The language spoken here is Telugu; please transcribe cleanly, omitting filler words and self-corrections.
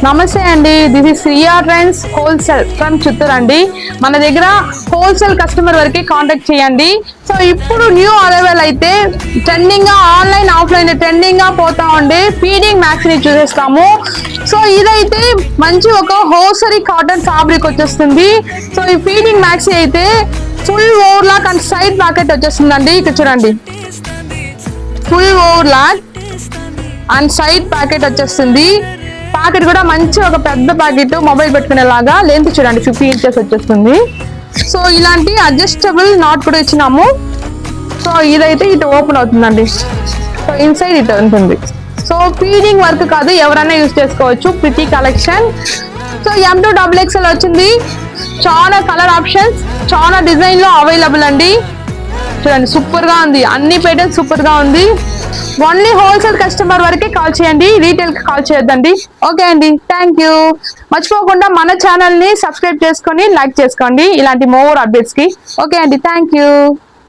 నమస్తే అండి, this is Shriya trends wholesale from Chittoor అండి. మన దగ్గర హోల్సేల్ కస్టమర్ వరకే కాంటాక్ట్ చేయండి. సో ఇప్పుడు న్యూ అరైవల్ అయితే ట్రెండింగ్ గా ఆన్లైన్ ఆఫ్లైన్ ట్రెండింగ్ గా పోతా ఉండే ఫీడింగ్ మ్యాక్స్ ని చూసేస్తాము. సో ఇదైతే మంచి ఒక హోసరీ కాటన్ ఫ్యాబ్రిక్ వచ్చేస్తుంది. సో ఈ ఫీడింగ్ మ్యాక్స్ అయితే full over lock and side packet వచ్చేస్తుందండి. ఇక్కడ చూడండి, full over lock and side packet వచ్చేస్తుంది. ప్యాకెట్ కూడా మంచి ఒక పెద్ద ప్యాకెట్ మొబైల్ పెట్టుకునేలాగా లెంత్ చూడండి 50 ఇంచెస్ వచ్చేస్తుంది. సో ఇలాంటి అడ్జస్టబుల్ నాట్ కూడా ఇచ్చినాము. సో ఇదైతే ఇటు ఓపెన్ అవుతుందండి. సో ఇన్సైడ్ ఇటు ఉంటుంది. సో ఫీడింగ్ వర్క్ కాదు, ఎవరైనా యూజ్ చేసుకోవచ్చు. Pretty collection. సో M2XXL వచ్చింది. చాలా కలర్ ఆప్షన్స్, చాలా డిజైన్ లో అవైలబుల్ అండి. చూడండి, సూపర్ గా ఉంది. అన్ని ప్యాటర్న్స్ సూపర్ గా ఉంది. ఓన్లీ హోల్సేల్ కస్టమర్ వరకే కాల్ చేయండి, రీటైల్ కి కాల్ చేయొద్దండి. ఓకే అండి, థ్యాంక్ యూ. మర్చిపోకుండా మన ఛానల్ ని సబ్స్క్రైబ్ చేసుకొని లైక్ చేసుకోండి ఇలాంటి మోర్ అప్డేట్స్ కి. ఓకే అండి, థ్యాంక్ యూ.